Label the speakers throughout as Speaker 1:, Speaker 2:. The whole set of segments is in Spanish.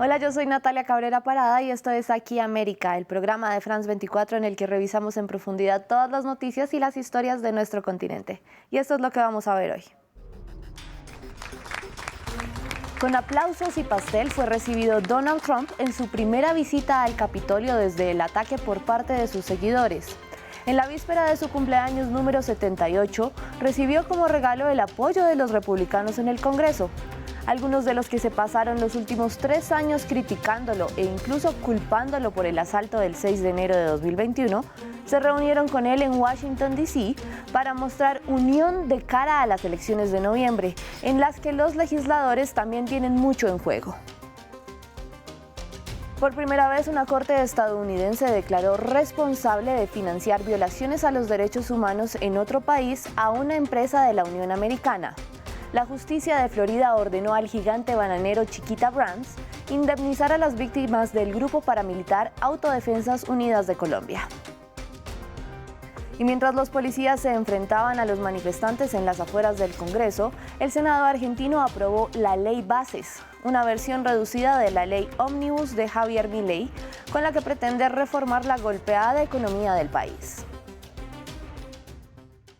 Speaker 1: Hola, yo soy Natalia Cabrera Parada y esto es Aquí América, el programa de France 24 en el que revisamos en profundidad todas las noticias y las historias de nuestro continente. Y esto es lo que vamos a ver hoy. Con aplausos y pastel fue recibido Donald Trump en su primera visita al Capitolio desde el ataque por parte de sus seguidores. En la víspera de su cumpleaños número 78, recibió como regalo el apoyo de los republicanos en el Congreso. Algunos de los que se pasaron los últimos 3 años criticándolo e incluso culpándolo por el asalto del 6 de enero de 2021, se reunieron con él en Washington, D.C. para mostrar unión de cara a las elecciones de noviembre, en las que los legisladores también tienen mucho en juego. Por primera vez, una corte estadounidense declaró responsable de financiar violaciones a los derechos humanos en otro país a una empresa de la Unión Americana. La justicia de Florida ordenó al gigante bananero Chiquita Brands indemnizar a las víctimas del grupo paramilitar Autodefensas Unidas de Colombia. Y mientras los policías se enfrentaban a los manifestantes en las afueras del Congreso, el Senado argentino aprobó la Ley Bases, una versión reducida de la Ley Ómnibus de Javier Milei, con la que pretende reformar la golpeada economía del país.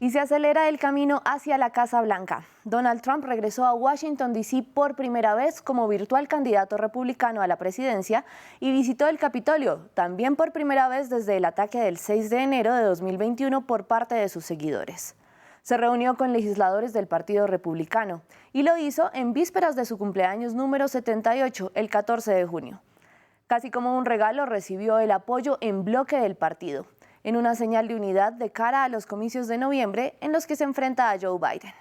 Speaker 1: Y se acelera el camino hacia la Casa Blanca. Donald Trump regresó a Washington, D.C. por primera vez como virtual candidato republicano a la presidencia y visitó el Capitolio, también por primera vez desde el ataque del 6 de enero de 2021 por parte de sus seguidores. Se reunió con legisladores del Partido Republicano y lo hizo en vísperas de su cumpleaños número 78, el 14 de junio. Casi como un regalo recibió el apoyo en bloque del partido, en una señal de unidad de cara a los comicios de noviembre en los que se enfrenta a Joe Biden.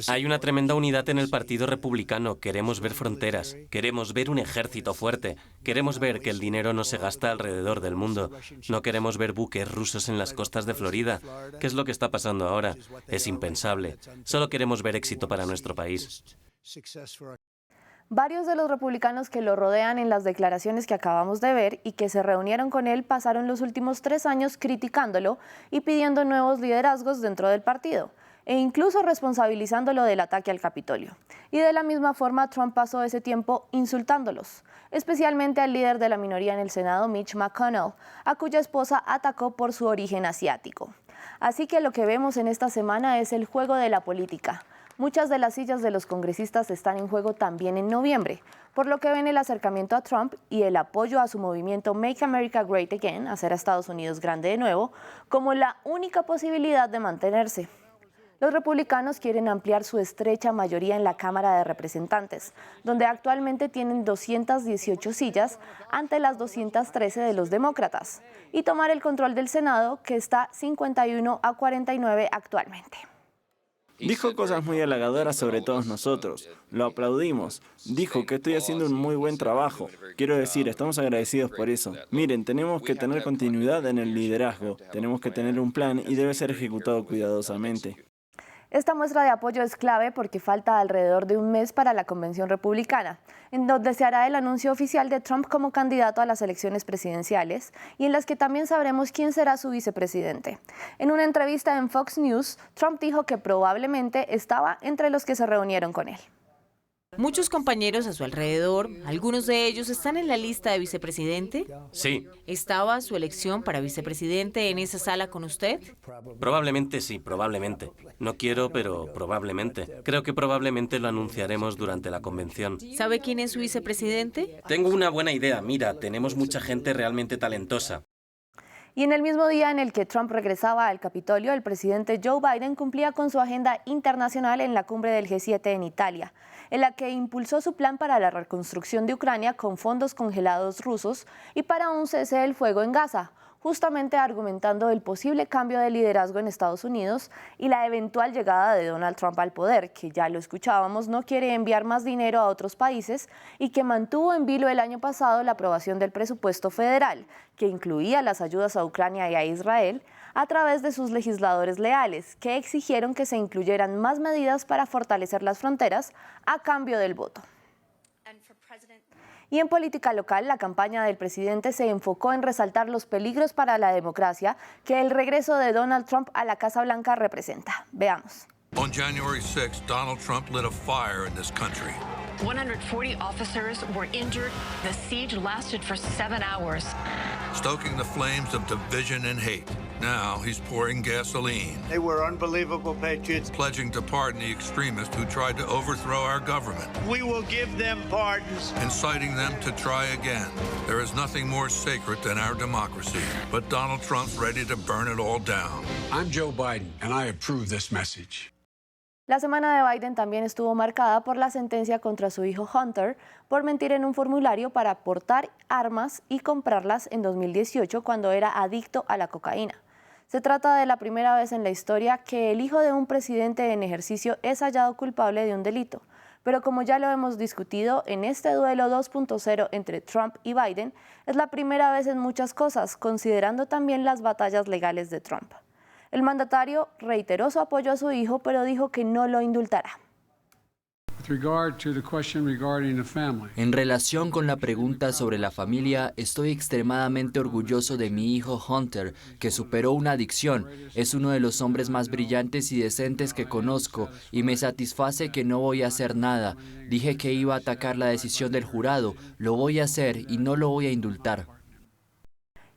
Speaker 2: Hay una tremenda unidad en el Partido Republicano. Queremos ver fronteras, queremos ver un ejército fuerte, queremos ver que el dinero no se gasta alrededor del mundo. No queremos ver buques rusos en las costas de Florida. ¿Qué es lo que está pasando ahora? Es impensable. Solo queremos ver éxito para nuestro país.
Speaker 1: Varios de los republicanos que lo rodean en las declaraciones que acabamos de ver y que se reunieron con él pasaron los últimos 3 años criticándolo y pidiendo nuevos liderazgos dentro del partido, e incluso responsabilizándolo del ataque al Capitolio. Y de la misma forma, Trump pasó ese tiempo insultándolos, especialmente al líder de la minoría en el Senado, Mitch McConnell, a cuya esposa atacó por su origen asiático. Así que lo que vemos en esta semana es el juego de la política. Muchas de las sillas de los congresistas están en juego también en noviembre, por lo que ven el acercamiento a Trump y el apoyo a su movimiento Make America Great Again, hacer a Estados Unidos grande de nuevo, como la única posibilidad de mantenerse. Los republicanos quieren ampliar su estrecha mayoría en la Cámara de Representantes, donde actualmente tienen 218 sillas ante las 213 de los demócratas, y tomar el control del Senado, que está 51-49 actualmente.
Speaker 3: Dijo cosas muy halagadoras sobre todos nosotros. Lo aplaudimos. Dijo que estoy haciendo un muy buen trabajo. Quiero decir, estamos agradecidos por eso. Miren, tenemos que tener continuidad en el liderazgo. Tenemos que tener un plan y debe ser ejecutado cuidadosamente.
Speaker 1: Esta muestra de apoyo es clave porque falta alrededor de un mes para la convención republicana, en donde se hará el anuncio oficial de Trump como candidato a las elecciones presidenciales y en las que también sabremos quién será su vicepresidente. En una entrevista en Fox News, Trump dijo que probablemente estaba entre los que se reunieron con él.
Speaker 4: Muchos compañeros a su alrededor, algunos de ellos están en la lista de vicepresidente.
Speaker 2: Sí.
Speaker 4: ¿Estaba su elección para vicepresidente en esa sala con usted?
Speaker 2: Probablemente sí, probablemente. No quiero, pero probablemente. Creo que probablemente lo anunciaremos durante la convención.
Speaker 4: ¿Sabe quién es su vicepresidente?
Speaker 2: Tengo una buena idea. Mira, tenemos mucha gente realmente talentosa.
Speaker 1: Y en el mismo día en el que Trump regresaba al Capitolio, el presidente Joe Biden cumplía con su agenda internacional en la cumbre del G7 en Italia, en la que impulsó su plan para la reconstrucción de Ucrania con fondos congelados rusos y para un cese del fuego en Gaza, justamente argumentando el posible cambio de liderazgo en Estados Unidos y la eventual llegada de Donald Trump al poder, que ya lo escuchábamos, no quiere enviar más dinero a otros países y que mantuvo en vilo el año pasado la aprobación del presupuesto federal, que incluía las ayudas a Ucrania y a Israel, a través de sus legisladores leales, que exigieron que se incluyeran más medidas para fortalecer las fronteras a cambio del voto. Y en política local, la campaña del presidente se enfocó en resaltar los peligros para la democracia que el regreso de Donald Trump a la Casa Blanca representa. Veamos.
Speaker 5: On January 6th, Donald Trump lit a fire in this country.
Speaker 6: 140 officers were injured. The siege lasted for 7 hours.
Speaker 5: Stoking the flames of division and hate. Now he's pouring gasoline.
Speaker 7: They were unbelievable patriots.
Speaker 5: Pledging to pardon the extremists who tried to overthrow our government.
Speaker 7: We will give them pardons.
Speaker 5: Inciting them to try again. There is nothing more sacred than our democracy. But Donald Trump's ready to burn it all down.
Speaker 8: I'm Joe Biden, and I approve this message.
Speaker 1: La semana de Biden también estuvo marcada por la sentencia contra su hijo Hunter por mentir en un formulario para portar armas y comprarlas en 2018 cuando era adicto a la cocaína. Se trata de la primera vez en la historia que el hijo de un presidente en ejercicio es hallado culpable de un delito. Pero como ya lo hemos discutido, en este duelo 2.0 entre Trump y Biden es la primera vez en muchas cosas, considerando también las batallas legales de Trump. El mandatario reiteró su apoyo a su hijo, pero dijo que no lo indultará.
Speaker 9: En relación con la pregunta sobre la familia, estoy extremadamente orgulloso de mi hijo Hunter, que superó una adicción. Es uno de los hombres más brillantes y decentes que conozco, y me satisface que no voy a hacer nada. Dije que iba a atacar la decisión del jurado. Lo voy a hacer y no lo voy a indultar.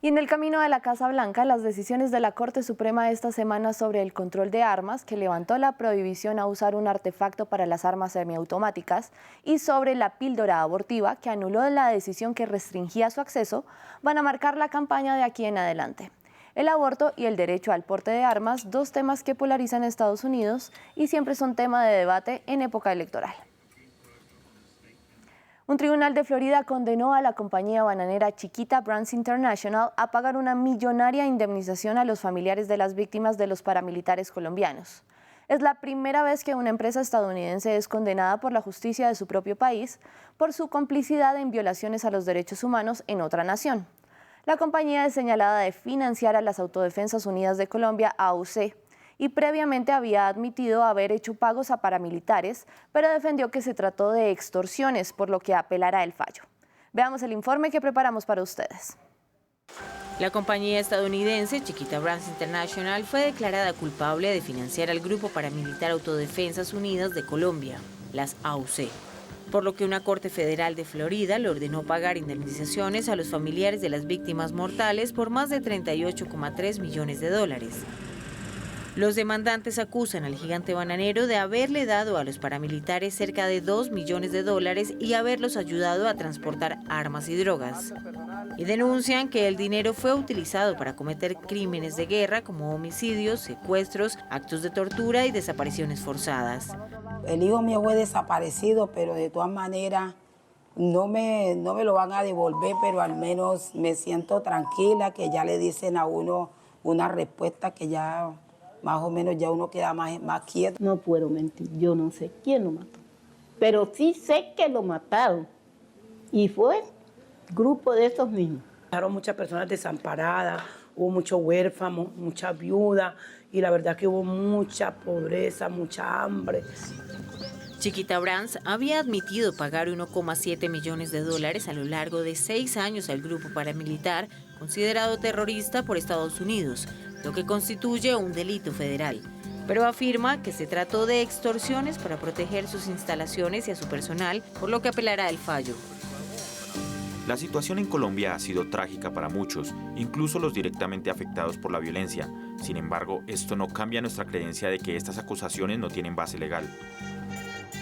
Speaker 1: Y en el camino a la Casa Blanca, las decisiones de la Corte Suprema esta semana sobre el control de armas, que levantó la prohibición a usar un artefacto para las armas semiautomáticas, y sobre la píldora abortiva, que anuló la decisión que restringía su acceso, van a marcar la campaña de aquí en adelante. El aborto y el derecho al porte de armas, dos temas que polarizan a Estados Unidos y siempre son tema de debate en época electoral. Un tribunal de Florida condenó a la compañía bananera Chiquita Brands International a pagar una millonaria indemnización a los familiares de las víctimas de los paramilitares colombianos. Es la primera vez que una empresa estadounidense es condenada por la justicia de su propio país por su complicidad en violaciones a los derechos humanos en otra nación. La compañía es señalada de financiar a las Autodefensas Unidas de Colombia, AUC, y previamente había admitido haber hecho pagos a paramilitares, pero defendió que se trató de extorsiones, por lo que apelará el fallo. Veamos el informe que preparamos para ustedes.
Speaker 4: La compañía estadounidense Chiquita Brands International fue declarada culpable de financiar al Grupo Paramilitar Autodefensas Unidas de Colombia, las AUC, por lo que una corte federal de Florida le ordenó pagar indemnizaciones a los familiares de las víctimas mortales por más de $38,3 millones. Los demandantes acusan al gigante bananero de haberle dado a los paramilitares cerca de $2 millones y haberlos ayudado a transportar armas y drogas. Y denuncian que el dinero fue utilizado para cometer crímenes de guerra como homicidios, secuestros, actos de tortura y desapariciones forzadas.
Speaker 10: El hijo mío fue desaparecido, pero de todas maneras no me lo van a devolver, pero al menos me siento tranquila que ya le dicen a uno una respuesta que ya más o menos ya uno queda más quieto.
Speaker 11: No puedo mentir, yo no sé quién lo mató, pero sí sé que lo mataron y fue grupo de estos niños.
Speaker 12: Dejaron muchas personas desamparadas, hubo muchos huérfanos, muchas viudas y la verdad que hubo mucha pobreza, mucha hambre.
Speaker 4: Chiquita Brands había admitido pagar $1,7 millones a lo largo de 6 años al grupo paramilitar considerado terrorista por Estados Unidos, lo que constituye un delito federal, pero afirma que se trató de extorsiones para proteger sus instalaciones y a su personal, por lo que apelará el fallo.
Speaker 13: La situación en Colombia ha sido trágica para muchos, incluso los directamente afectados por la violencia. Sin embargo, esto no cambia nuestra creencia de que estas acusaciones no tienen base legal.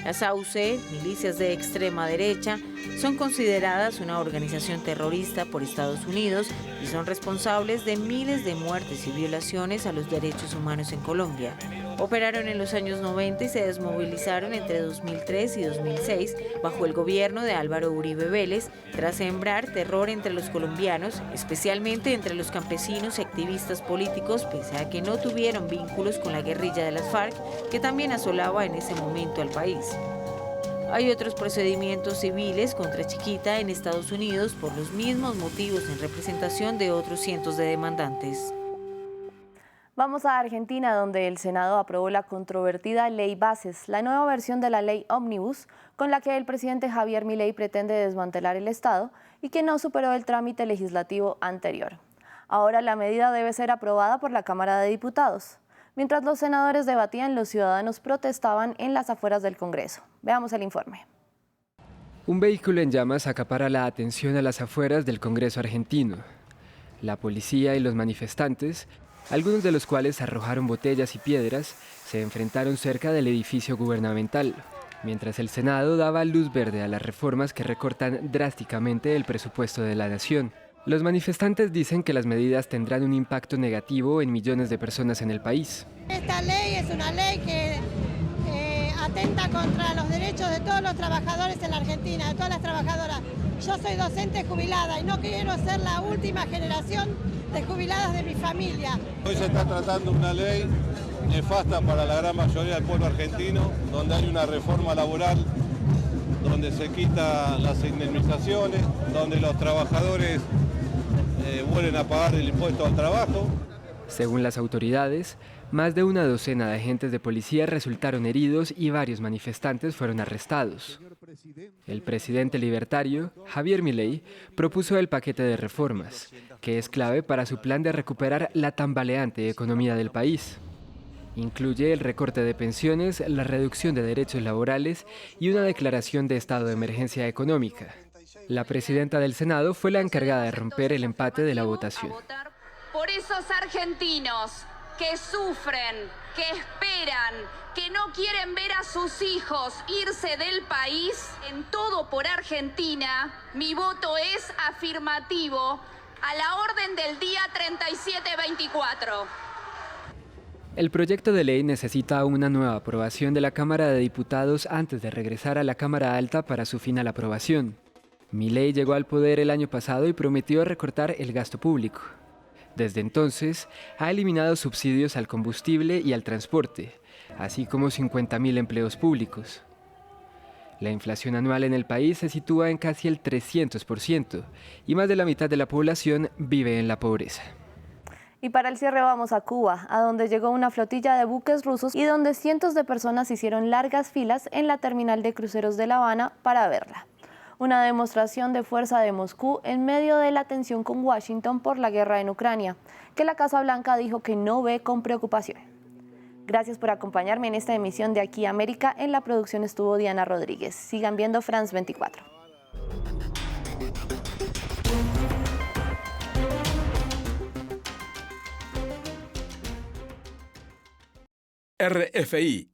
Speaker 4: Las AUC, milicias de extrema derecha, son consideradas una organización terrorista por Estados Unidos y son responsables de miles de muertes y violaciones a los derechos humanos en Colombia. Operaron en los años 90 y se desmovilizaron entre 2003 y 2006 bajo el gobierno de Álvaro Uribe Vélez, tras sembrar terror entre los colombianos, especialmente entre los campesinos y activistas políticos, pese a que no tuvieron vínculos con la guerrilla de las FARC, que también asolaba en ese momento al país. Hay otros procedimientos civiles contra Chiquita en Estados Unidos por los mismos motivos en representación de otros cientos de demandantes.
Speaker 1: Vamos a Argentina, donde el Senado aprobó la controvertida Ley Bases, la nueva versión de la Ley Ómnibus, con la que el presidente Javier Milei pretende desmantelar el Estado y que no superó el trámite legislativo anterior. Ahora la medida debe ser aprobada por la Cámara de Diputados. Mientras los senadores debatían, los ciudadanos protestaban en las afueras del Congreso. Veamos el informe.
Speaker 14: Un vehículo en llamas acapara la atención a las afueras del Congreso argentino. La policía y los manifestantes, algunos de los cuales arrojaron botellas y piedras, se enfrentaron cerca del edificio gubernamental, mientras el Senado daba luz verde a las reformas que recortan drásticamente el presupuesto de la nación. Los manifestantes dicen que las medidas tendrán un impacto negativo en millones de personas en el país.
Speaker 15: Esta ley es una ley que atenta contra los derechos de todos los trabajadores en la Argentina, de todas las trabajadoras. Yo soy docente jubilada y no quiero ser la última generación de jubiladas de mi familia.
Speaker 16: Hoy se está tratando una ley nefasta para la gran mayoría del pueblo argentino, donde hay una reforma laboral, donde se quitan las indemnizaciones, donde los trabajadores vuelven a pagar el impuesto al trabajo.
Speaker 14: Según las autoridades, más de una docena de agentes de policía resultaron heridos y varios manifestantes fueron arrestados. El presidente libertario, Javier Milei, propuso el paquete de reformas, que es clave para su plan de recuperar la tambaleante economía del país. Incluye el recorte de pensiones, la reducción de derechos laborales y una declaración de estado de emergencia económica. La presidenta del Senado fue la encargada de romper el empate de la votación.
Speaker 17: Por esos argentinos que sufren, que esperan, que no quieren ver a sus hijos irse del país, en Todo por Argentina, mi voto es afirmativo a la orden del día 3724.
Speaker 14: El proyecto de ley necesita una nueva aprobación de la Cámara de Diputados antes de regresar a la Cámara Alta para su final aprobación. Milei llegó al poder el año pasado y prometió recortar el gasto público. Desde entonces, ha eliminado subsidios al combustible y al transporte, así como 50.000 empleos públicos. La inflación anual en el país se sitúa en casi el 300% y más de la mitad de la población vive en la pobreza.
Speaker 1: Y para el cierre vamos a Cuba, a donde llegó una flotilla de buques rusos y donde cientos de personas hicieron largas filas en la terminal de cruceros de La Habana para verla. Una demostración de fuerza de Moscú en medio de la tensión con Washington por la guerra en Ucrania, que la Casa Blanca dijo que no ve con preocupación. Gracias por acompañarme en esta emisión de Aquí América. En la producción estuvo Diana Rodríguez. Sigan viendo France 24.
Speaker 18: RFI